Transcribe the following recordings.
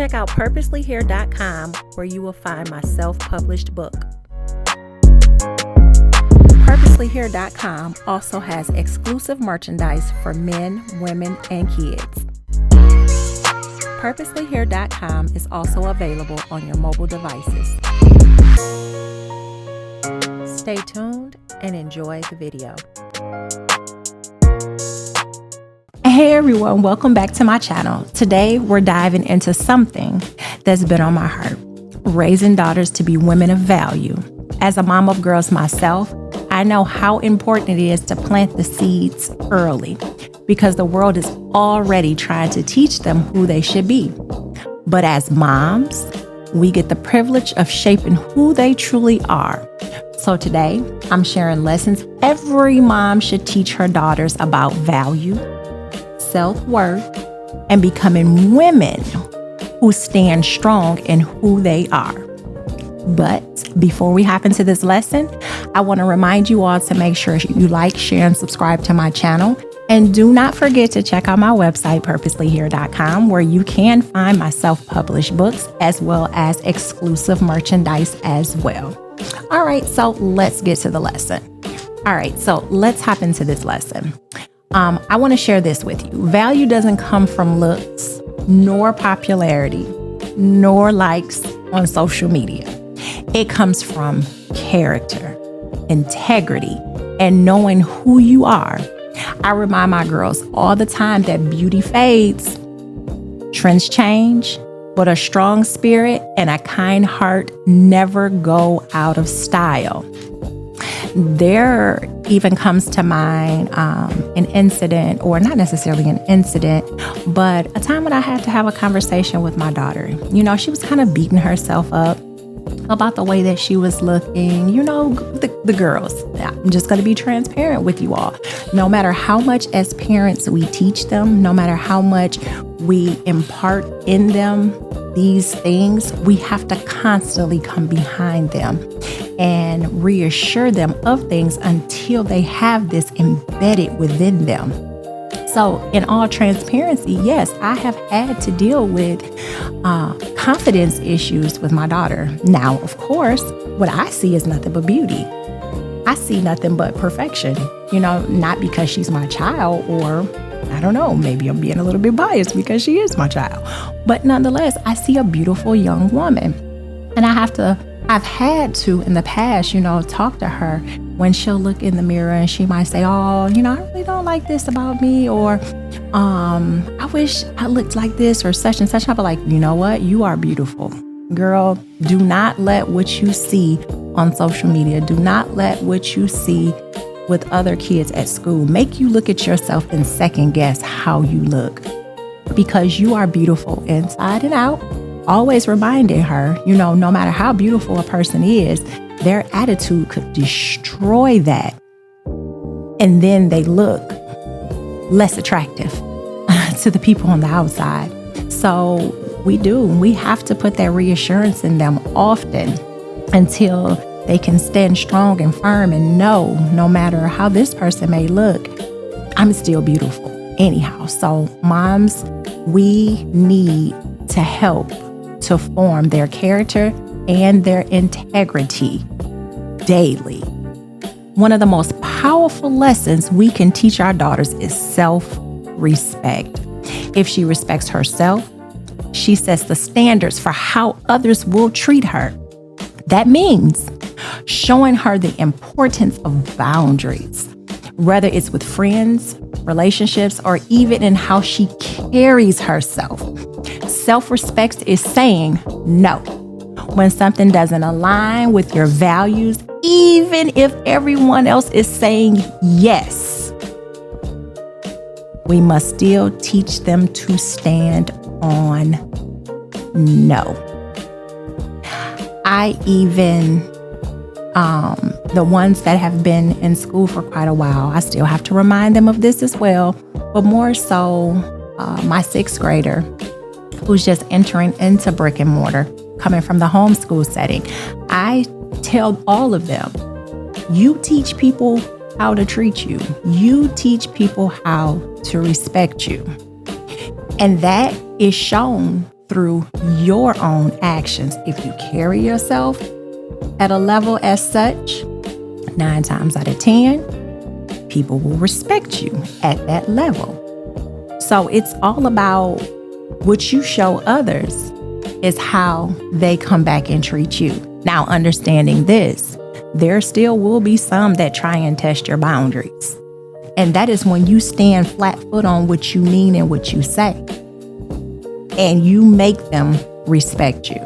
check out purposelyhere.com where you will find my self-published book. Purposelyhere.com also has exclusive merchandise for men, women, and kids. Purposelyhere.com is also available on your mobile devices. Stay tuned and enjoy the video. Hey everyone, welcome back to my channel. Today we're diving into something that's been on my heart: raising daughters to be women of value. As a mom of girls myself, I know how important it is to plant the seeds early because the world is already trying to teach them who they should be. But as moms, we get the privilege of shaping who they truly are. So today, I'm sharing lessons every mom should teach her daughters about value, self-worth, and becoming women who stand strong in who they are. But before we hop into this lesson, I want to remind you all to make sure you like, share, and subscribe to my channel. And do not forget to check out my website, purposelyhere.com, where you can find my self-published books as well as exclusive merchandise as well. All right, so let's get to the lesson. All right, so let's hop into this lesson. I want to share this with you. Value doesn't come from looks, nor popularity, nor likes on social media. It comes from character, integrity, and knowing who you are. I remind my girls all the time that beauty fades, trends change, but a strong spirit and a kind heart never go out of style. There even comes to mind an incident, or not necessarily an incident, but a time when I had to have a conversation with my daughter. You know, she was kind of beating herself up about the way that she was looking. You know, the girls. I'm just going to be transparent with you all. No matter how much as parents we teach them, no matter how much we impart in them these things, we have to constantly come behind them and reassure them of things until they have this embedded within them. So in all transparency, yes, I have had to deal with confidence issues with my daughter. Now, of course, what I see is nothing but beauty. I see nothing but perfection, you know, not because she's my child, or I don't know, maybe I'm being a little bit biased because she is my child. But nonetheless, I see a beautiful young woman. And I've had to in the past, you know, talk to her when she'll look in the mirror and she might say, oh, you know, I really don't like this about me, or I wish I looked like this, or such and such. I'll be like, you know what? You are beautiful. Girl, do not let what you see on social media, do not let what you see with other kids at school make you look at yourself and second guess how you look, because you are beautiful inside and out. Always reminding her, you know, no matter how beautiful a person is, their attitude could destroy that. And then they look less attractive to the people on the outside. So we have to put that reassurance in them often until they can stand strong and firm and know, no matter how this person may look, I'm still beautiful anyhow. So moms, we need to help to form their character and their integrity daily. One of the most powerful lessons we can teach our daughters is self-respect. If she respects herself, she sets the standards for how others will treat her. That means showing her the importance of boundaries, whether it's with friends, relationships, or even in how she carries herself. Self-respect is saying no when something doesn't align with your values, even if everyone else is saying yes. We must still teach them to stand on no. I even, the ones that have been in school for quite a while, I still have to remind them of this as well, but more so my 6th grader who's just entering into brick and mortar, coming from the homeschool setting. I tell all of them, you teach people how to treat you. You teach people how to respect you. And that is shown through your own actions. If you carry yourself at a level as such, 9 times out of 10, people will respect you at that level. So it's all about what you show others is how they come back and treat you. Now, understanding this, there still will be some that try and test your boundaries. And that is when you stand flat foot on what you mean and what you say. And you make them respect you.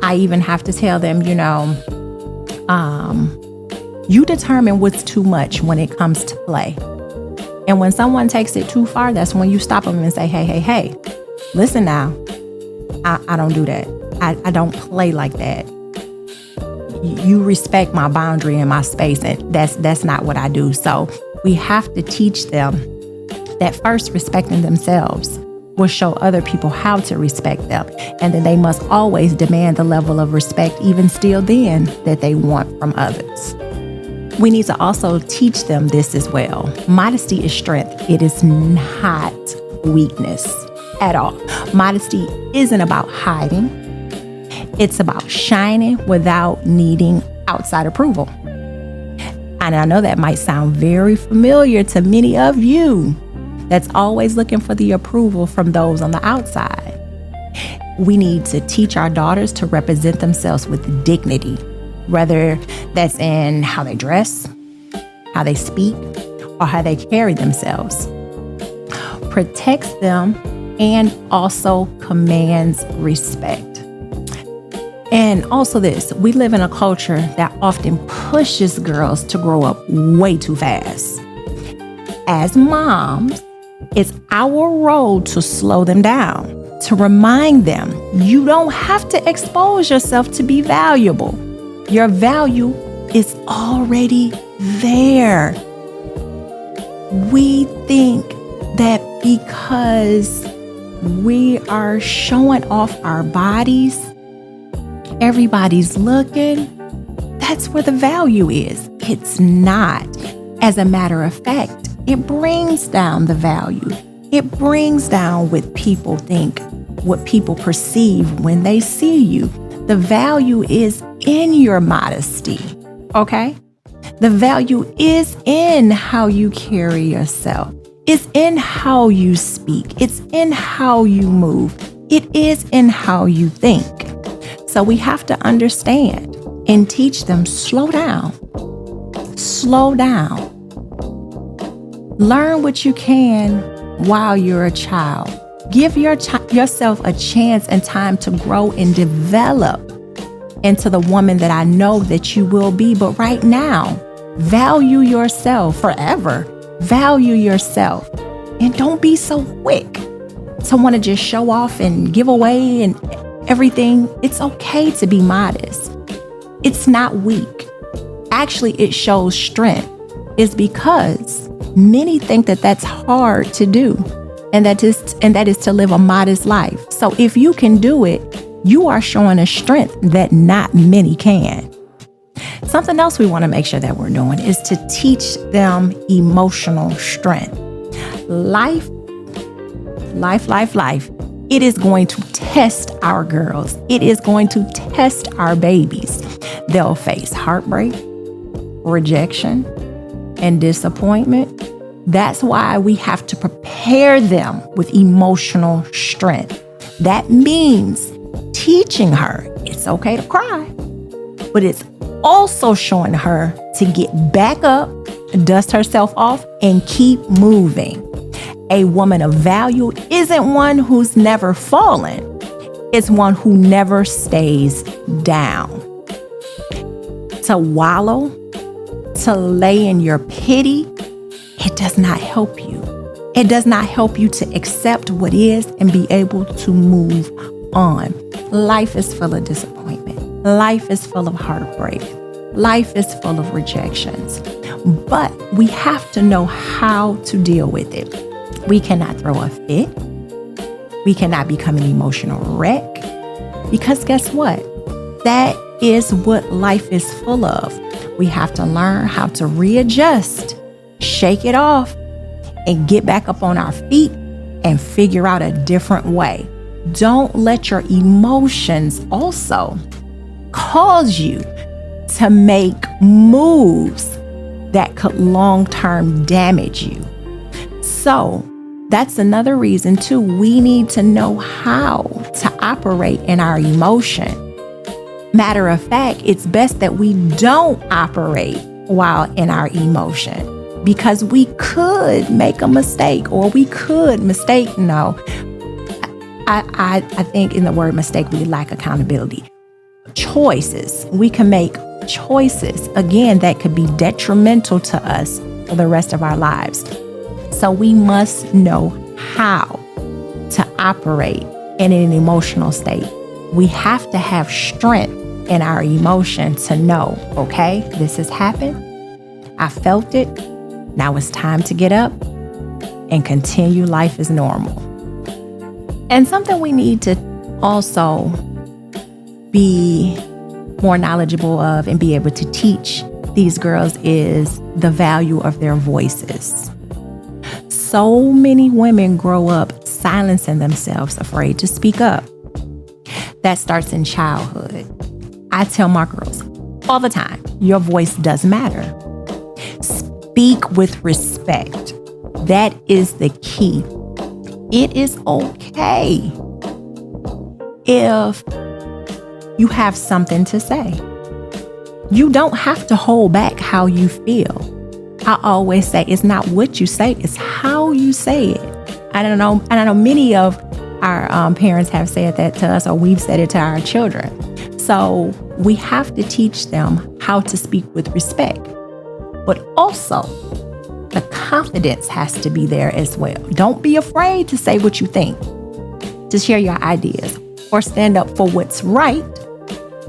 I even have to tell them, you determine what's too much when it comes to play. And when someone takes it too far, that's when you stop them and say, hey, listen now, I don't do that. I don't play like that. You respect my boundary and my space, and that's not what I do. So we have to teach them that first, respecting themselves will show other people how to respect them. And then they must always demand the level of respect, even still then, that they want from others. We need to also teach them this as well. Modesty is strength. It is not weakness at all. Modesty isn't about hiding. It's about shining without needing outside approval. And I know that might sound very familiar to many of you that's always looking for the approval from those on the outside. We need to teach our daughters to represent themselves with dignity, whether that's in how they dress, how they speak, or how they carry themselves. Protects them and also commands respect. And also this, we live in a culture that often pushes girls to grow up way too fast. As moms, it's our role to slow them down, to remind them you don't have to expose yourself to be valuable. Your value is already there. We think that because we are showing off our bodies, everybody's looking, that's where the value is. It's not. As a matter of fact, it brings down the value. It brings down what people think, what people perceive when they see you. The value is in your modesty, okay? The value is in how you carry yourself. It's in how you speak. It's in how you move. It is in how you think. So we have to understand and teach them, slow down. Slow down. Learn what you can while you're a child. Give yourself a chance and time to grow and develop into the woman that I know that you will be. But right now, value yourself forever. Value yourself. And don't be so quick to want to just show off and give away and everything. It's okay to be modest. It's not weak. Actually, it shows strength. It's because many think that that's hard to do, and that is to live a modest life. So if you can do it, you are showing a strength that not many can. Something else we want to make sure that we're doing is to teach them emotional strength. Life. It is going to test our girls. It is going to test our babies. They'll face heartbreak, rejection, and disappointment. That's why we have to prepare them with emotional strength. That means teaching her it's okay to cry, but it's also showing her to get back up, dust herself off, and keep moving. A woman of value isn't one who's never fallen. It's one who never stays down. To wallow, to lay in your pity, it does not help you. It does not help you to accept what is and be able to move on. Life is full of disappointment. Life is full of heartbreak. Life is full of rejections. But we have to know how to deal with it. We cannot throw a fit. We cannot become an emotional wreck. Because guess what? That is what life is full of. We have to learn how to readjust, shake it off, and get back up on our feet and figure out a different way. Don't let your emotions also cause you to make moves that could long-term damage you. So that's another reason too. We need to know how to operate in our emotion. Matter of fact, it's best that we don't operate while in our emotion, because we could make a mistake, or we could mistake. No, I think in the word mistake, we lack accountability. Choices. We can make choices, again, that could be detrimental to us for the rest of our lives. So we must know how to operate in an emotional state. We have to have strength in our emotion to know, okay, this has happened. I felt it. Now it's time to get up and continue life as normal. And something we need to also be more knowledgeable of and be able to teach these girls is the value of their voices. So many women grow up silencing themselves, afraid to speak up. That starts in childhood. I tell my girls all the time, your voice does matter. Speak with respect. That is the key. It is okay if you have something to say. You don't have to hold back how you feel. I always say it's not what you say, it's how you say it. I don't know many of our parents have said that to us, or we've said it to our children. So we have to teach them how to speak with respect. But also, the confidence has to be there as well. Don't be afraid to say what you think, to share your ideas, or stand up for what's right.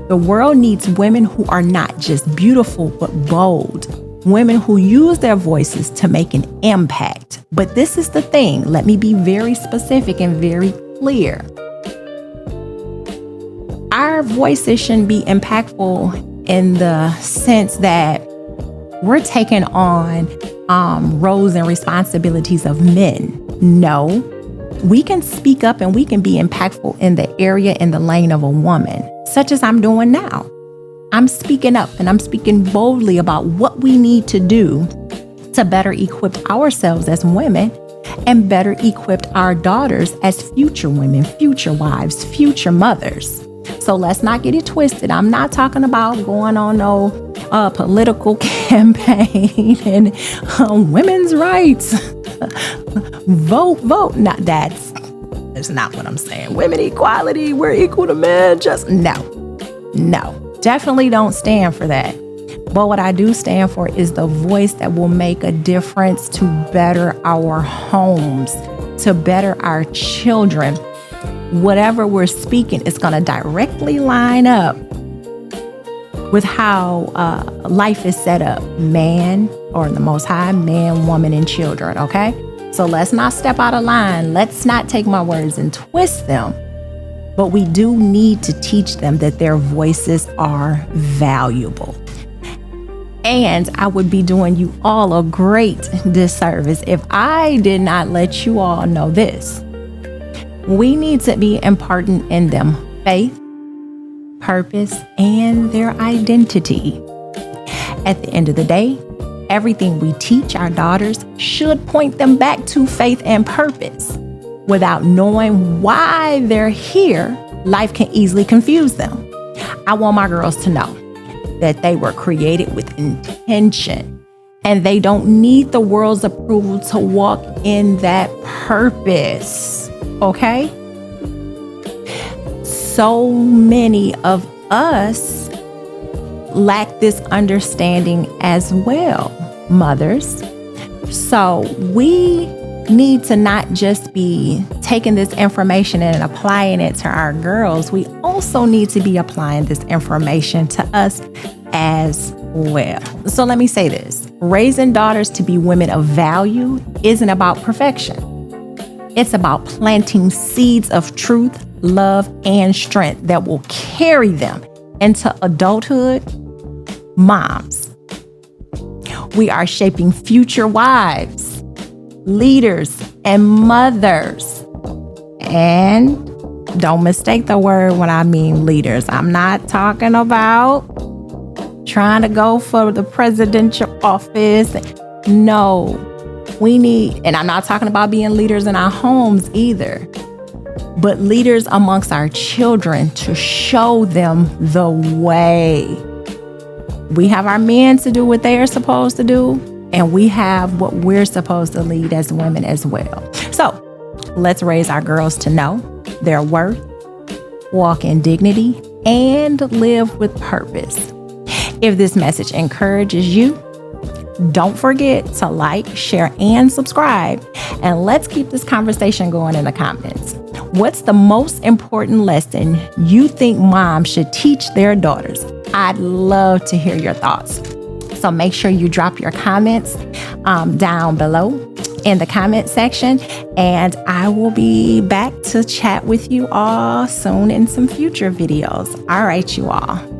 The world needs women who are not just beautiful, but bold. Women who use their voices to make an impact. But this is the thing. Let me be very specific and very clear. Our voices shouldn't be impactful in the sense that we're taking on roles and responsibilities of men. No, we can speak up and we can be impactful in the area, in the lane of a woman, such as I'm doing now. I'm speaking up and I'm speaking boldly about what we need to do to better equip ourselves as women and better equip our daughters as future women, future wives, future mothers. So let's not get it twisted. I'm not talking about going on no political campaign and women's rights. Vote. No, that's not what I'm saying. Women equality, we're equal to men. Just no. Definitely don't stand for that. But what I do stand for is the voice that will make a difference to better our homes, to better our children. Whatever we're speaking is going to directly line up with how life is set up. Man, or the Most High, man, woman, and children, okay? So let's not step out of line. Let's not take my words and twist them. But we do need to teach them that their voices are valuable. And I would be doing you all a great disservice if I did not let you all know this. We need to be imparting in them faith, purpose, and their identity. At the end of the day, everything we teach our daughters should point them back to faith and purpose. Without knowing why they're here, life can easily confuse them. I want my girls to know that they were created with intention and they don't need the world's approval to walk in that purpose. Okay? So many of us lack this understanding as well, mothers. So we need to not just be taking this information and applying it to our girls. We also need to be applying this information to us as well. So let me say this. Raising daughters to be women of value isn't about perfection. It's about planting seeds of truth, love, and strength that will carry them into adulthood. Moms, we are shaping future wives, leaders, and mothers. And Don't mistake the word when I mean leaders. I'm not talking about trying to go for the presidential office. No, we need, and I'm not talking about being leaders in our homes either, but leaders amongst our children to show them the way. We have our men to do what they are supposed to do, and we have what we're supposed to lead as women as well. So let's raise our girls to know their worth, walk in dignity, and live with purpose. If this message encourages you, don't forget to like, share, and subscribe. And let's keep this conversation going in the comments. What's the most important lesson you think moms should teach their daughters? I'd love to hear your thoughts. So make sure you drop your comments down below in the comment section, and I will be back to chat with you all soon in some future videos. All right, you all.